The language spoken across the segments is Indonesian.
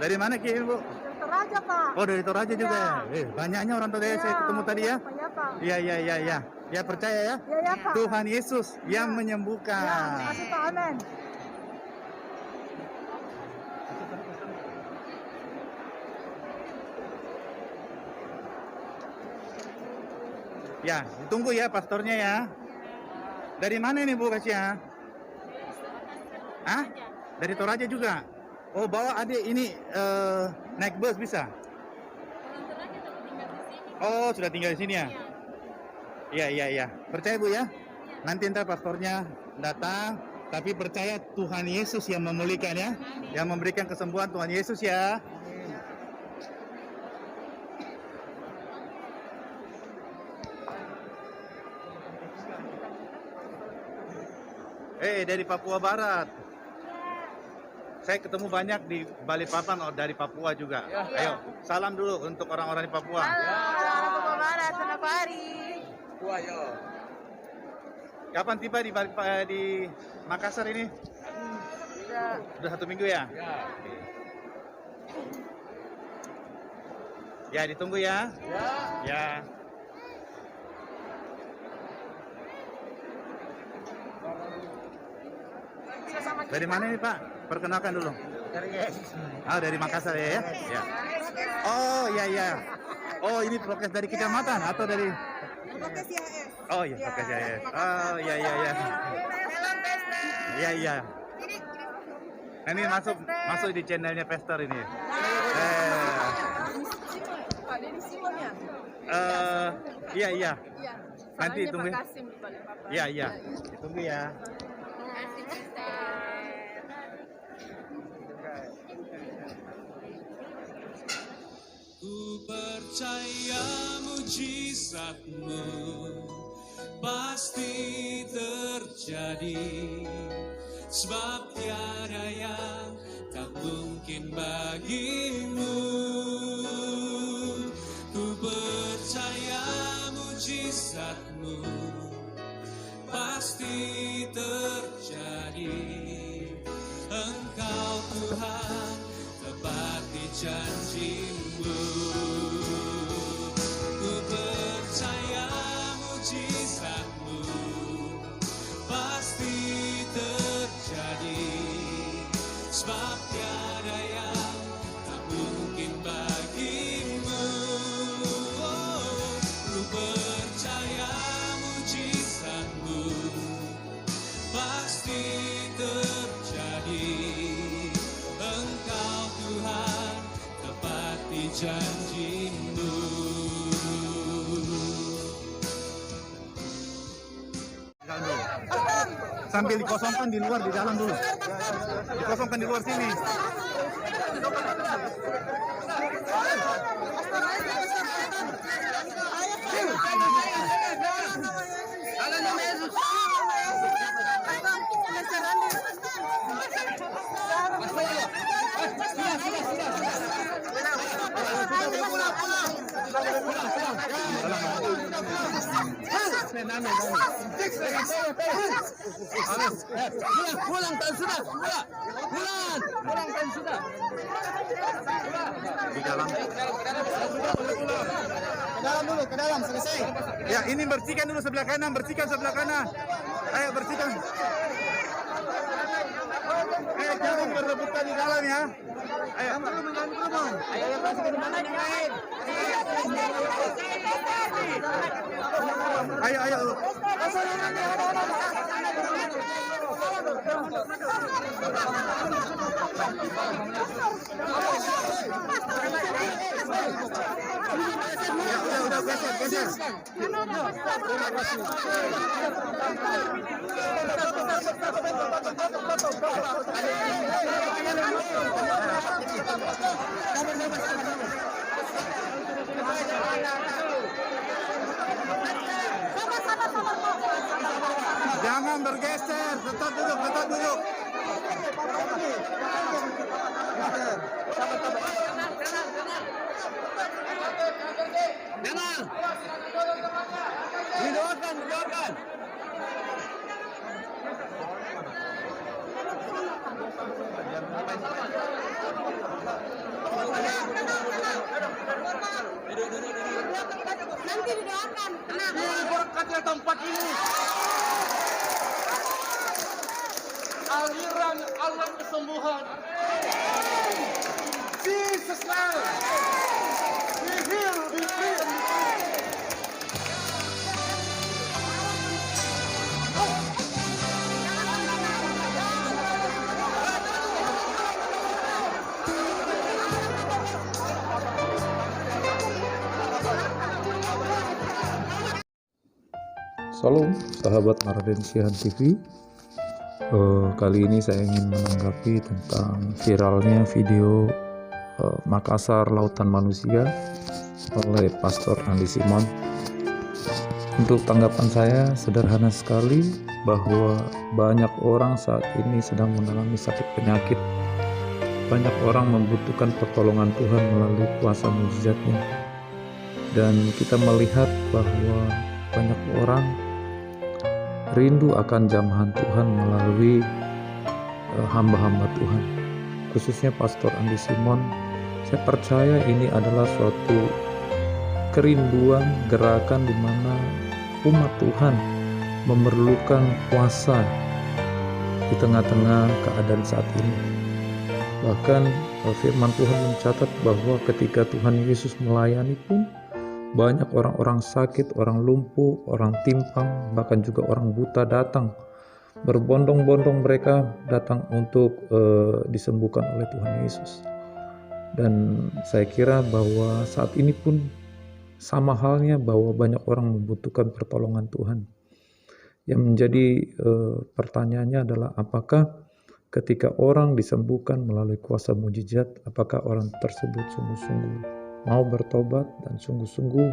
Dari mana Ki, Bu? Toraja, Pak. Oh, dari Toraja juga Iya. ya? Banyaknya orang Toraja saya ketemu tadi ya? Iya, Pak. Iya. Ya percaya ya? Iya, Pak. Tuhan Yesus yang Ya, menyembuhkan. makasih Pak, amin. Ya, ditunggu ya pastornya ya. Dari mana ini Bu Kasya? Hah? Dari Toraja juga? Oh, bawa adik ini naik bus bisa? Oh, sudah tinggal di sini ya? Iya. Percaya Bu ya? Nanti ntar pastornya datang, tapi percaya Tuhan Yesus yang memulihkan ya, yang memberikan kesembuhan Tuhan Yesus ya. Dari Papua Barat. Saya ketemu banyak di Balikpapan dari Papua juga. Ayo, salam dulu untuk orang-orang di Papua. Halo, Papua Barat, selamat pagi. Kapan tiba di Makassar ini? Sudah 1 minggu ya? Ya, ditunggu ya. Ya. Dari mana nih Pak? Perkenalkan dulu. Dari Makassar ya? Ya. Oh iya. Oh ini prokes dari kecamatan atau dari? Prokes IHS. Oh iya prokes ya. Oh iya. Iya. Nah, ini masuk di channelnya Pester ini. Pak, dia di Simon ya? Iya. Nanti Salahnya tunggu. Pak Kasim di Balikpapan. Iya. Ditunggu ya. Ku percaya mujizatmu pasti terjadi, sebab tiada yang tak mungkin bagimu. Ku percaya mujizatmu pasti terjadi. Engkau Tuhan tepati janjimu. Ku percaya mujizatmu pasti terjadi, sebab tiada yang tak mungkin bagimu. Ku percaya mujizatmu pasti terjadi. Engkau Tuhan tepati janjimu. Sambil dikosongkan di luar, di dalam dulu. Dikosongkan di luar sini. Pulang kan sudah, pulang kan sudah. Di dalam. Ke dalam selesai. Ya, ini bersihkan dulu sebelah kanan, bersihkan sebelah kanan. Ayo bersihkan. Jangan berebutan di dalam ya. Ayo. Ayo masuk ke mana yang lain? Ayo. Ya, udah geser. Jangan bergeser, tetap duduk. Dengar. Didoakan. Berkatnya tempat ini. Aliran Allah kesembuhan. Jesus name. Be healed, be free, and be free. Salam sahabat Maradensian TV. Kali ini saya ingin menanggapi tentang viralnya video Makassar Lautan Manusia oleh Pastor Andi Simon. Untuk tanggapan saya sederhana sekali, bahwa banyak orang saat ini sedang mengalami sakit penyakit. Banyak orang membutuhkan pertolongan Tuhan melalui kuasa mujizatnya. Dan kita melihat bahwa banyak orang rindu akan jamahan Tuhan melalui hamba-hamba Tuhan, khususnya Pastor Andi Simon. Saya percaya ini adalah suatu kerinduan, gerakan di mana umat Tuhan memerlukan kuasa di tengah-tengah keadaan saat ini. Bahkan firman Tuhan mencatat bahwa ketika Tuhan Yesus melayani pun banyak orang-orang sakit, orang lumpuh, orang timpang, bahkan juga orang buta datang. Berbondong-bondong mereka datang untuk disembuhkan oleh Tuhan Yesus. Dan saya kira bahwa saat ini pun sama halnya, bahwa banyak orang membutuhkan pertolongan Tuhan. Yang menjadi pertanyaannya adalah, apakah ketika orang disembuhkan melalui kuasa mujizat, apakah orang tersebut sungguh-sungguh mau bertobat dan sungguh-sungguh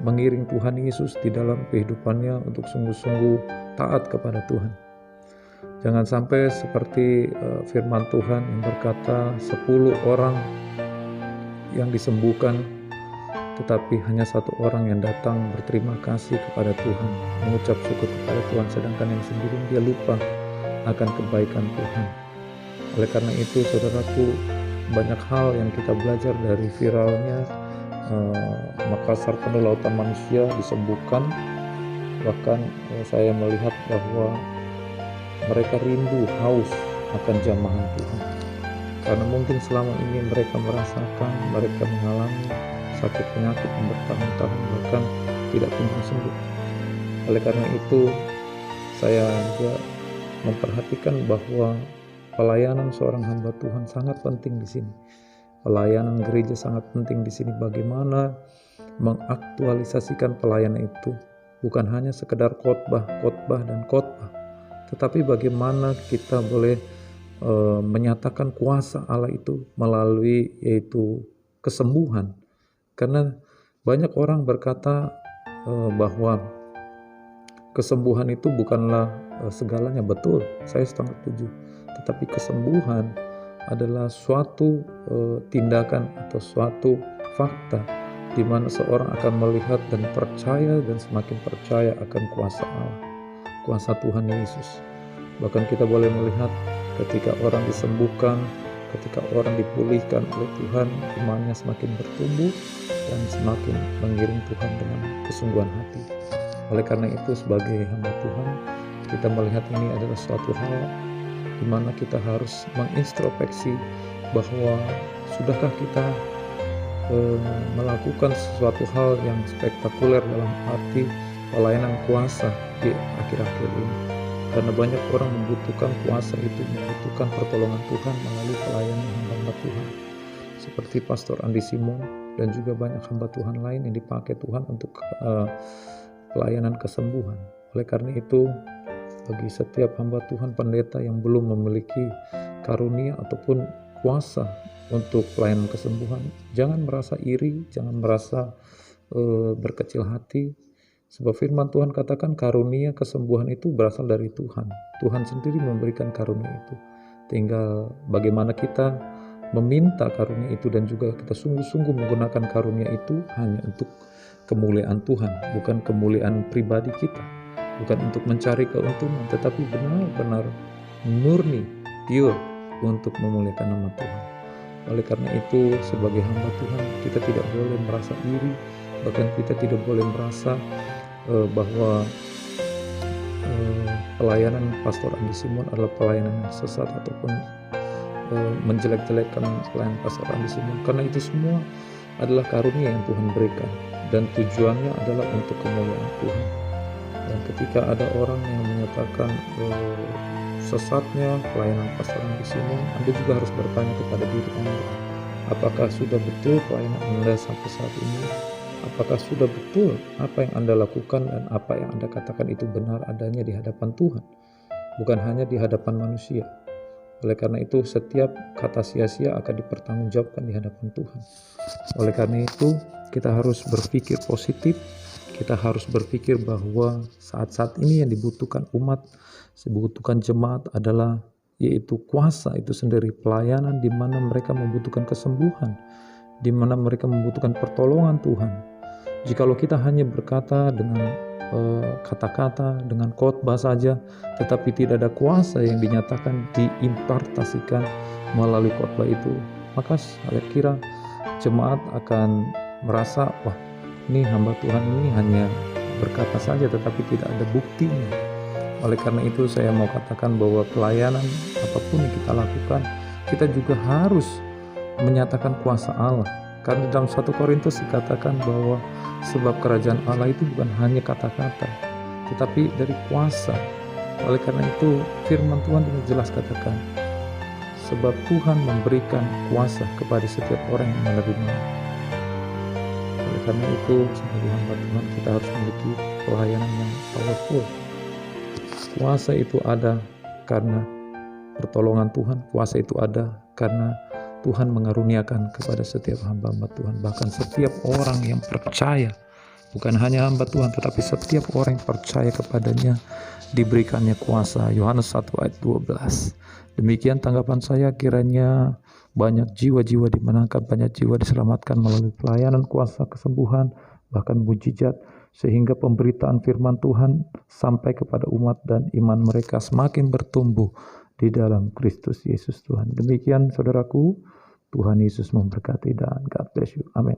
mengiring Tuhan Yesus di dalam kehidupannya untuk sungguh-sungguh taat kepada Tuhan. Jangan sampai seperti firman Tuhan yang berkata 10 orang yang disembuhkan, tetapi hanya 1 orang yang datang berterima kasih kepada Tuhan, mengucap syukur kepada Tuhan, sedangkan yang 9 dia lupa akan kebaikan Tuhan. Oleh karena itu, saudaraku, banyak hal yang kita belajar dari viralnya Makassar penuh lautan manusia disembuhkan. Bahkan saya melihat bahwa mereka rindu, haus akan jamahan Tuhan, karena mungkin selama ini mereka merasakan, mereka mengalami sakit penyakit yang bertahun-tahun bahkan tidak kunjung sembuh. Oleh karena itu, saya juga memperhatikan bahwa pelayanan seorang hamba Tuhan sangat penting di sini. Pelayanan gereja sangat penting di sini. Bagaimana mengaktualisasikan pelayanan itu, bukan hanya sekedar khotbah, tetapi bagaimana kita boleh menyatakan kuasa Allah itu melalui yaitu kesembuhan. Karena banyak orang berkata bahwa kesembuhan itu bukanlah segalanya. Betul, saya sangat setuju. Tetapi kesembuhan adalah suatu tindakan atau suatu fakta di mana seorang akan melihat dan percaya dan semakin percaya akan kuasa Allah, kuasa Tuhan Yesus. Bahkan kita boleh melihat ketika orang disembuhkan, ketika orang dipulihkan oleh Tuhan, imannya semakin bertumbuh dan semakin mengiring Tuhan dengan kesungguhan hati. Oleh karena itu, sebagai hamba Tuhan, kita melihat ini adalah suatu hal di mana kita harus mengintrospeksi bahwa sudahkah kita melakukan sesuatu hal yang spektakuler dalam arti pelayanan kuasa di akhir-akhir ini. Karena banyak orang membutuhkan kuasa itu, membutuhkan pertolongan Tuhan melalui pelayanan hamba Tuhan, seperti Pastor Andi Simon dan juga banyak hamba Tuhan lain yang dipakai Tuhan untuk pelayanan kesembuhan. Oleh karena itu, bagi setiap hamba Tuhan, pendeta yang belum memiliki karunia ataupun kuasa untuk pelayanan kesembuhan, jangan merasa iri, jangan merasa berkecil hati. Sebab firman Tuhan katakan karunia kesembuhan itu berasal dari Tuhan. Tuhan sendiri memberikan karunia itu. Tinggal bagaimana kita meminta karunia itu dan juga kita sungguh-sungguh menggunakan karunia itu hanya untuk kemuliaan Tuhan, bukan kemuliaan pribadi kita. Bukan untuk mencari keuntungan, tetapi benar-benar murni, pure untuk memuliakan nama Tuhan. Oleh karena itu, sebagai hamba Tuhan, kita tidak boleh merasa iri Bahkan kita tidak boleh merasa bahwa pelayanan Pastor Andi Simon adalah pelayanan yang sesat ataupun menjelek-jelekkan pelayanan Pastor Andi Simon, karena itu semua adalah karunia yang Tuhan berikan dan tujuannya adalah untuk kemuliaan Tuhan. Dan ketika ada orang yang menyatakan sesatnya pelayanan Pastor Andi Simon, Anda juga harus bertanya kepada diri Anda, apakah sudah betul pelayanan Anda sampai saat ini? Apakah sudah betul apa yang Anda lakukan dan apa yang Anda katakan itu benar adanya di hadapan Tuhan, bukan hanya di hadapan manusia? Oleh karena itu, setiap kata sia-sia akan dipertanggungjawabkan di hadapan Tuhan. Oleh karena itu, kita harus berpikir positif. Kita harus berpikir bahwa saat-saat ini yang dibutuhkan umat, dibutuhkan jemaat adalah yaitu kuasa itu sendiri, pelayanan di mana mereka membutuhkan kesembuhan, di mana mereka membutuhkan pertolongan Tuhan. Jikalau kita hanya berkata dengan kata-kata, dengan khotbah saja, tetapi tidak ada kuasa yang dinyatakan diimpartasikan melalui khotbah itu, maka saya kira jemaat akan merasa, wah, ini hamba Tuhan ini hanya berkata saja tetapi tidak ada buktinya. Oleh karena itu saya mau katakan bahwa pelayanan apapun yang kita lakukan, kita juga harus menyatakan kuasa Allah. Karena dalam 1 Korintus dikatakan bahwa sebab kerajaan Allah itu bukan hanya kata-kata, tetapi dari kuasa. Oleh karena itu firman Tuhan dengan jelas katakan, sebab Tuhan memberikan kuasa kepada setiap orang yang menerima. Oleh karena itu sebagai hamba Tuhan kita harus memiliki pelayanan yang powerful. Kuasa itu ada karena pertolongan Tuhan, kuasa itu ada karena Tuhan mengaruniakan kepada setiap hamba-hamba Tuhan, bahkan setiap orang yang percaya, bukan hanya hamba Tuhan tetapi setiap orang yang percaya kepadanya diberikannya kuasa. Yohanes 1 ayat 12. Demikian tanggapan saya, kiranya banyak jiwa-jiwa dimenangkan, banyak jiwa diselamatkan melalui pelayanan kuasa kesembuhan, bahkan mujizat, sehingga pemberitaan firman Tuhan sampai kepada umat dan iman mereka semakin bertumbuh di dalam Kristus Yesus Tuhan. Demikian saudaraku, Tuhan Yesus memberkati dan God bless you. Amin.